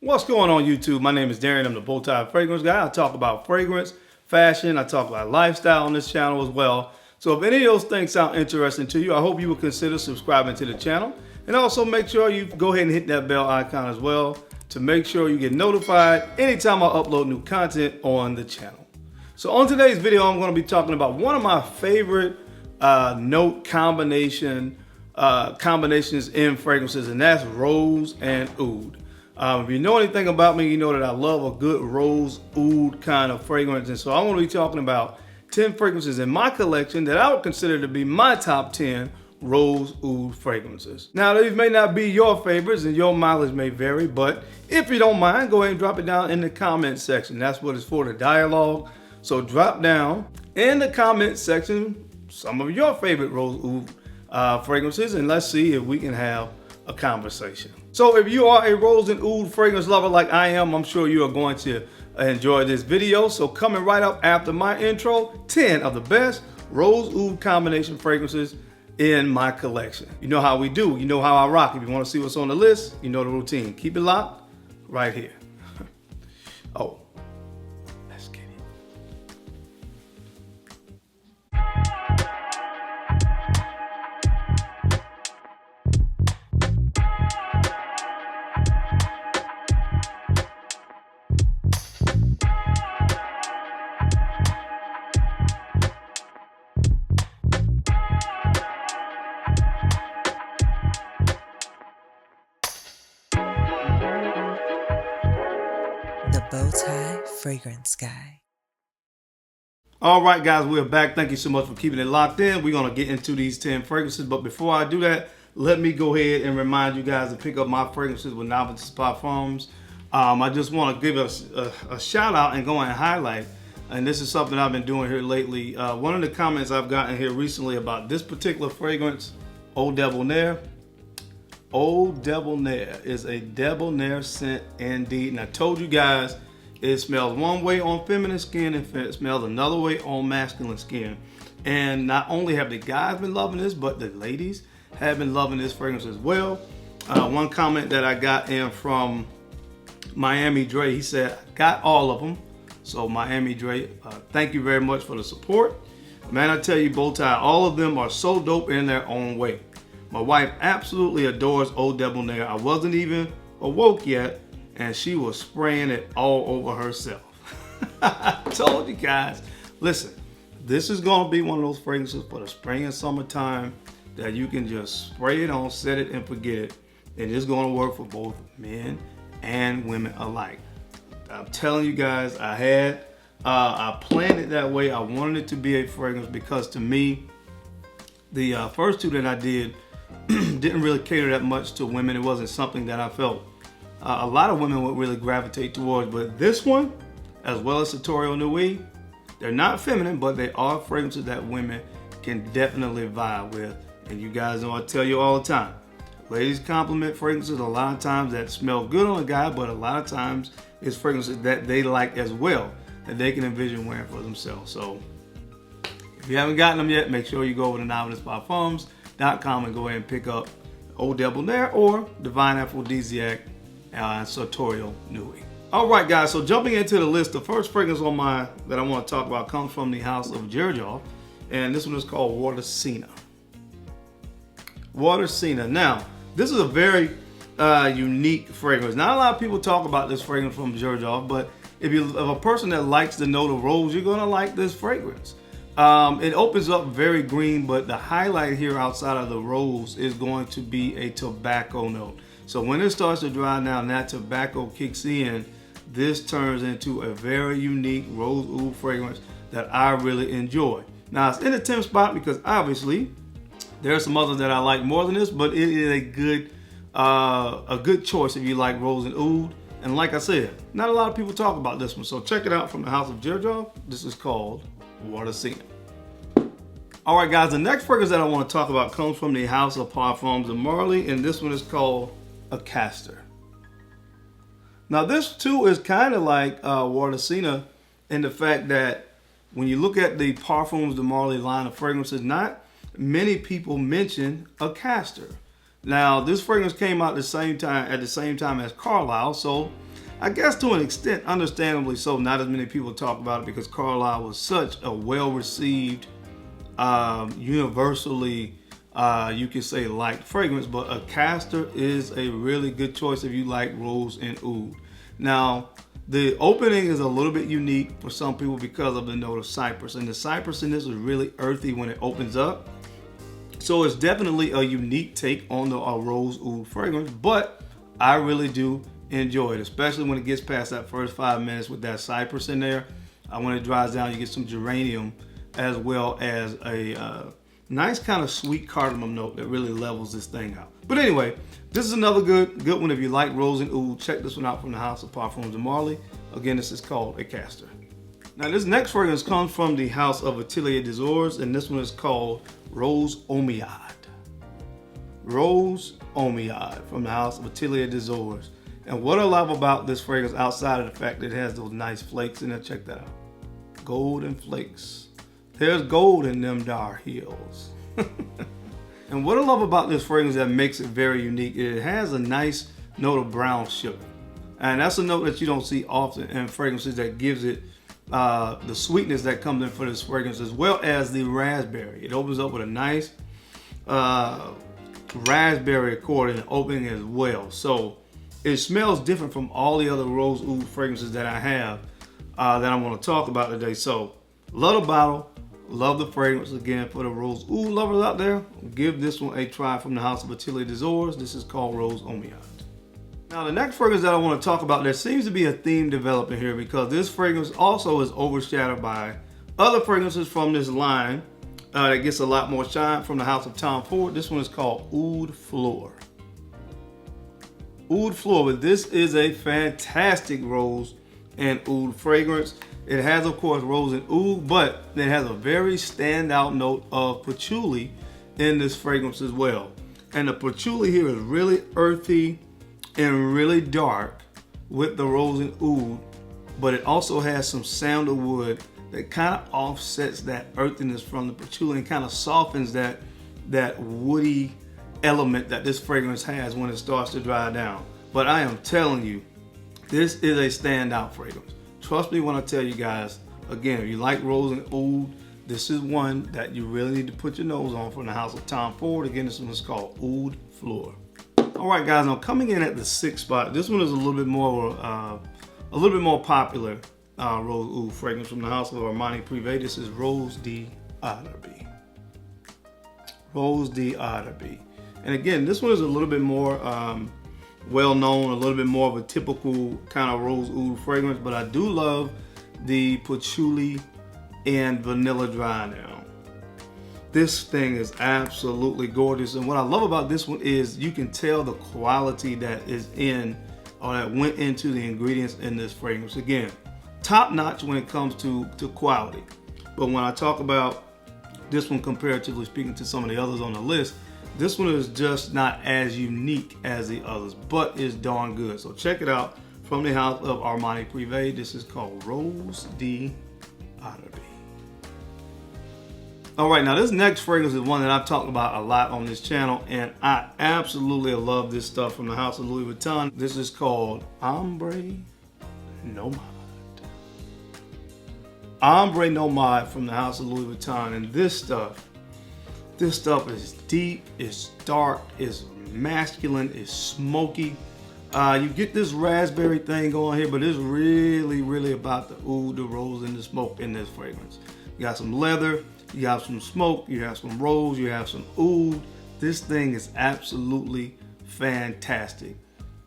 What's going on YouTube? My name is Darren. I'm the Bowtie Fragrance Guy. I talk about fragrance, fashion, I talk about lifestyle on this channel as well. So if any of those things sound interesting to you, I hope you will consider subscribing to the channel. And also make sure you go ahead and hit that bell icon as well to make sure you get notified anytime I upload new content on the channel. So on today's video, I'm going to be talking about one of my favorite note combinations in fragrances, and that's rose and oud. If you know anything about me, you know that I love a good rose oud kind of fragrance. And so I'm going to be talking about 10 fragrances in my collection that I would consider to be my top 10 rose oud fragrances. Now, these may not be your favorites and your mileage may vary, but if you don't mind, go ahead and drop it down in the comment section. That's what it's for, the dialogue. So drop down in the comment section some of your favorite rose oud fragrances, and let's see if we can have a conversation. So if you are a rose and oud fragrance lover like I am, I'm sure you are going to enjoy this video. So coming right up after my intro, 10 of the best rose oud combination fragrances in my collection. You know how we do, you know how I rock. If you want to see what's on the list, you know the routine. Keep it locked right here. Oh, let's get it. The Bowtie Fragrance Guy. All right, guys, we're back. Thank you so much for keeping it locked in. We're going to get into these 10 fragrances. But before I do that, let me go ahead and remind you guys to pick up my fragrances with Navitus Parfums. I just want to give us a shout out and go and highlight. And this is something I've been doing here lately. One of the comments I've gotten here recently about this particular fragrance, Eau Debonaire. Eau Debonaire is a debonair scent indeed. And I told you guys, it smells one way on feminine skin and it smells another way on masculine skin. And not only have the guys been loving this, but the ladies have been loving this fragrance as well. One comment that I got in from Miami Dre, he said, I got all of them. So Miami Dre, thank you very much for the support. Man, I tell you, Bowtie, all of them are so dope in their own way. My wife absolutely adores Eau Debonaire. I wasn't even awoke yet, and she was spraying it all over herself. I told you guys, listen, this is gonna be one of those fragrances for the spring and summertime that you can just spray it on, set it and forget it. And it's gonna work for both men and women alike. I'm telling you guys, I planned it that way. I wanted it to be a fragrance because to me, the first two that I did didn't really cater that much to women. It wasn't something that I felt a lot of women would really gravitate towards. But this one, as well as Sartorial Nuit, they're not feminine, but they are fragrances that women can definitely vibe with. And you guys know I tell you all the time, ladies compliment fragrances a lot of times that smell good on a guy, but a lot of times it's fragrances that they like as well, that they can envision wearing for themselves. So if you haven't gotten them yet, make sure you go over to NavitusParfums.com and go ahead and pick up Eau Debonaire or Divine Aphrodisiac and Sartorial Nuit. All right, guys, so jumping into the list, the first fragrance on that I want to talk about comes from the house of Givenchy, and this one is called WARDASINA. WARDASINA. Now, this is a very unique fragrance. Not a lot of people talk about this fragrance from Givenchy, but if a person that likes the note of rose, you're gonna like this fragrance. It opens up very green, but the highlight here outside of the rose is going to be a tobacco note. So when it starts to dry down, that tobacco kicks in, this turns into a very unique rose oud fragrance that I really enjoy. Now it's in the 10th spot because obviously there are some others that I like more than this, but it is a good choice if you like rose and oud. And like I said, not a lot of people talk about this one. So check it out from the house of Givenchy. This is called WARDASINA. All right, guys, the next fragrance that I want to talk about comes from the house of Parfums and Marley, and this one is called AKASTER. Now, this too is kind of like WARDASINA in the fact that when you look at the Parfums de Marley line of fragrances, not many people mention AKASTER. Now, this fragrance came out at the same time as Carlisle, so I guess to an extent, understandably so, not as many people talk about it because Carlisle was such a well-received, universally, you could say liked fragrance, but AKASTER is a really good choice if you like rose and oud. Now, the opening is a little bit unique for some people because of the note of cypress, and the cypress in this is really earthy when it opens up. So it's definitely a unique take on the rose oud fragrance, but I really do enjoy it, especially when it gets past that first 5 minutes with that cypress in there. When it dries down, you get some geranium as well as a nice kind of sweet cardamom note that really levels this thing out. But anyway, this is another good one if you like rose and oud. Check this one out from the House of Parfums de Marly. Again, this is called AKASTER. Now this next fragrance comes from the House of Atelier des Ors, and this one is called Rose OMEYYADE. Rose OMEYYADE from the House of Atelier des Ors. And what I love about this fragrance, outside of the fact that it has those nice flakes in there, check that out. Golden flakes. There's gold in them dar heels. And what I love about this fragrance that makes it very unique, it has a nice note of brown sugar. And that's a note that you don't see often in fragrances that gives it the sweetness that comes in for this fragrance, as well as the raspberry. It opens up with a nice raspberry accord in the opening as well. So it smells different from all the other rose oud fragrances that I have that I'm going to talk about today. So love the bottle, love the fragrance. Again, for the rose oud lovers out there, give this one a try from the House of Atelier des Ors. This is called Rose OMEYYADE. Now the next fragrance that I want to talk about, there seems to be a theme developing here because this fragrance also is overshadowed by other fragrances from this line that gets a lot more shine from the House of Tom Ford. This one is called Oud Fleur. Oud Fleur, but this is a fantastic rose and oud fragrance. It has, of course, rose and oud, but it has a very standout note of patchouli in this fragrance as well. And the patchouli here is really earthy and really dark with the rose and oud, but it also has some sandalwood that kind of offsets that earthiness from the patchouli and kind of softens that woody element that this fragrance has when it starts to dry down. But I am telling you, this is a standout fragrance. Trust me when I tell you guys, again, if you like rose and oud, this is one that you really need to put your nose on from the House of Tom Ford. Again, this one is called Oud Fleur. All right, guys. Now coming in at the 6th spot, this one is a little bit more popular rose oud fragrance from the House of Armani Privé. This is Rose d'Arabie. Rose d'Arabie. And again, this one is a little bit more well known, a little bit more of a typical kind of rose oud fragrance, but I do love the patchouli and vanilla dry now. This thing is absolutely gorgeous, and what I love about this one is you can tell the quality that is in, or that went into the ingredients in this fragrance. Again, top notch when it comes to quality. But when I talk about this one comparatively speaking to some of the others on the list, this one is just not as unique as the others, but is darn good. So check it out from the House of Armani Privé. This is called Rose d'Arabie. All right, now this next fragrance is one that I've talked about a lot on this channel, and I absolutely love this stuff from the House of Louis Vuitton. This is called OMBRÉ NOMAD. OMBRÉ NOMAD from the House of Louis Vuitton, and this stuff is deep, it's dark, it's masculine, it's smoky. You get this raspberry thing going here, but it's really about the oud, the rose, and the smoke in this fragrance. You got some leather, you have some smoke, you have some rose, you have some oud. This thing is absolutely fantastic.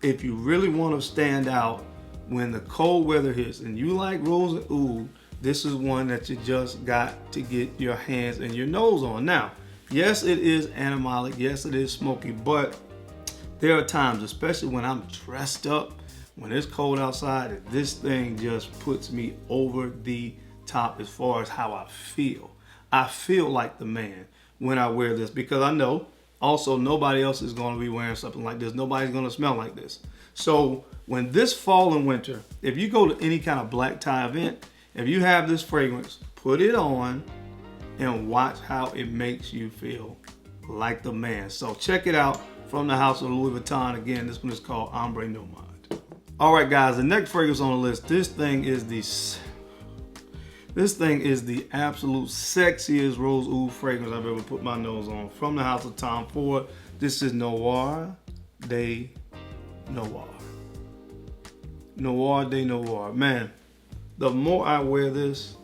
If you really want to stand out when the cold weather hits and you like rose and oud, this is one that you just got to get your hands and your nose on. Now, yes, it is animalic, yes, it is smoky, but there are times, especially when I'm dressed up, when it's cold outside, that this thing just puts me over the top as far as how I feel. I feel like the man when I wear this, because I know also nobody else is going to be wearing something like this. Nobody's going to smell like this. So when this fall and winter, if you go to any kind of black tie event, if you have this fragrance, put it on and watch how it makes you feel like the man. So check it out from the House of Louis Vuitton. Again, this one is called OMBRÉ NOMAD. All right, guys, the next fragrance on the list. This thing is the absolute sexiest rose oud fragrance I've ever put my nose on. From the house of Tom Ford. This is Noir de Noir. Noir de Noir. Man, the more I wear this,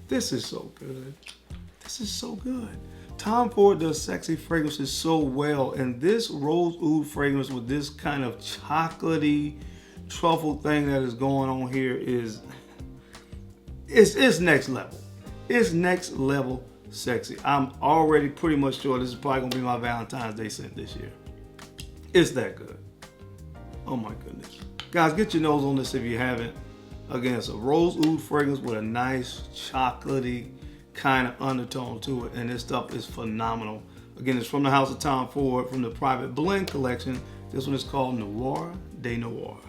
this is so good. This is so good. Tom Ford does sexy fragrances so well, and this rose oud fragrance with this kind of chocolatey truffle thing that is going on here is it's next level. It's next level sexy. I'm already pretty much sure this is probably gonna be my Valentine's Day scent this year. It's that good. Oh my goodness. Guys, get your nose on this if you haven't. Again, it's a rose oud fragrance with a nice chocolatey kind of undertone to it, and this stuff is phenomenal. Again, it's from the house of Tom Ford, from the Private Blend collection. This one is called Noir de Noir.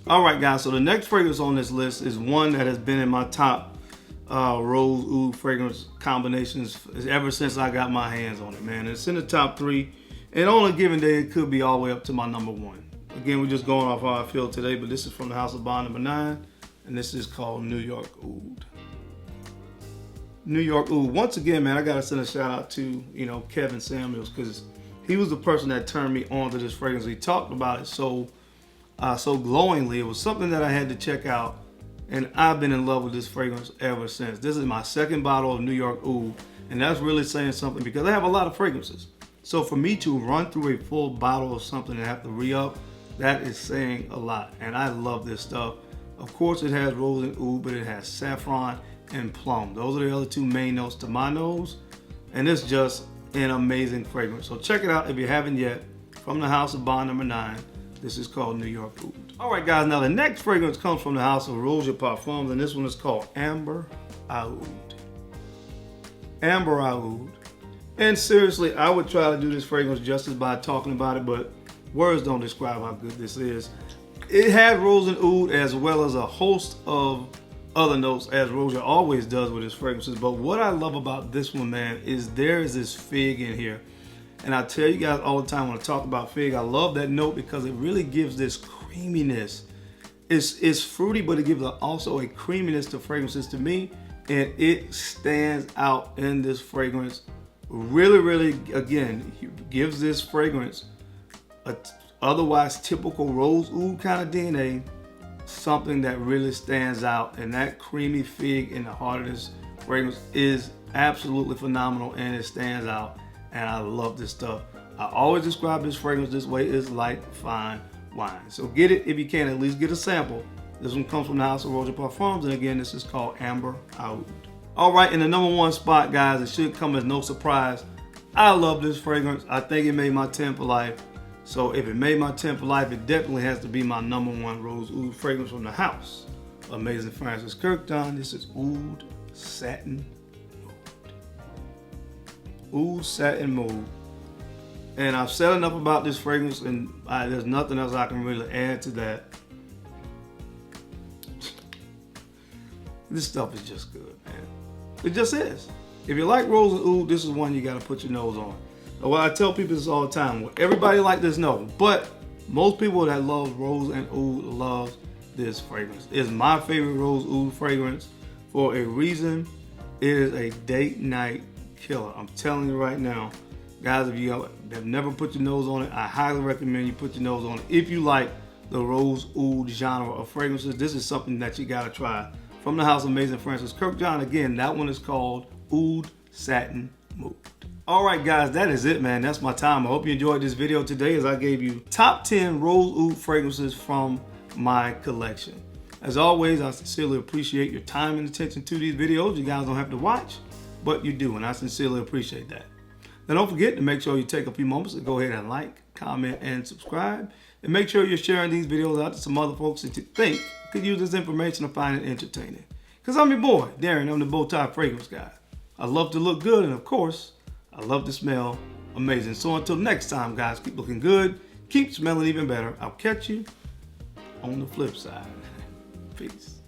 All right, guys, so the next fragrance on this list is one that has been in my top rose oud fragrance combinations ever since I got my hands on it, man. It's in the top 3, and on a given day, it could be all the way up to my number 1. Again, we're just going off how I feel today, but this is from the house of Bond number 9, and this is called New York Oud. New York Oud. Once again, man, I gotta send a shout out to, Kevin Samuels, because he was the person that turned me on to this fragrance. He talked about it so glowingly. It was something that I had to check out, and I've been in love with this fragrance ever since. This is my second bottle of New York Oud, and that's really saying something because I have a lot of fragrances. So for me to run through a full bottle of something and have to re-up, that is saying a lot, and I love this stuff. Of course, it has rose and oud, but it has saffron and plum. Those are the other 2 main notes to my nose, and it's just an amazing fragrance. So check it out if you haven't yet. From the house of Bond number 9, this is called New York Oud. All right, guys, now the next fragrance comes from the house of Parfums, and this one is called Amber Oud. Amber Oud. And seriously, I would try to do this fragrance justice by talking about it, but words don't describe how good this is. It had rose and oud as well as a host of other notes, as Roja always does with his fragrances. But what I love about this one, man, is there is this fig in here. And I tell you guys all the time when I talk about fig, I love that note because it really gives this creaminess. It's fruity, but it gives also a creaminess to fragrances to me. And it stands out in this fragrance. Really, again, gives this fragrance a otherwise typical rose oud kind of DNA, something that really stands out, and that creamy fig in the heart of this fragrance is absolutely phenomenal, and it stands out, and I love this stuff. I always describe this fragrance this way: it's like fine wine. So get it if you can, at least get a sample. This one comes from the house of Parfums, and again, this is called Amber Oud. All right, in the number 1 spot, guys, it should come as no surprise, I love this fragrance. I think it made my 10 for life. So if it made my 10 for life, it definitely has to be my number 1 rose oud fragrance from the house. Amazing Francis Kirkton. This is Oud Satin Mood. Oud Satin Mood. And I've said enough about this fragrance, and there's nothing else I can really add to that. This stuff is just good, man. It just is. If you like rose and oud, this is one you gotta put your nose on. Well, I tell people this all the time. Everybody like this note, but most people that love rose and oud love this fragrance. It's my favorite rose oud fragrance for a reason. It is a date night killer. I'm telling you right now, guys, if you have never put your nose on it, I highly recommend you put your nose on it. If you like the rose oud genre of fragrances, this is something that you gotta try. From the house of Amazing Francis Kirkton, again, that one is called Oud Satin Mood. All right, guys, that is it, man. That's my time. I hope you enjoyed this video today as I gave you top 10 rose oud fragrances from my collection. As always, I sincerely appreciate your time and attention to these videos. You guys don't have to watch, but you do, and I sincerely appreciate that. Now, don't forget to make sure you take a few moments to go ahead and like, comment, and subscribe. And make sure you're sharing these videos out to some other folks that you think could use this information to find it entertaining. Because I'm your boy, Darren. I'm the Bowtie Fragrance Guy. I love to look good, and of course, I love to smell amazing. So until next time, guys, keep looking good, keep smelling even better. I'll catch you on the flip side. Peace.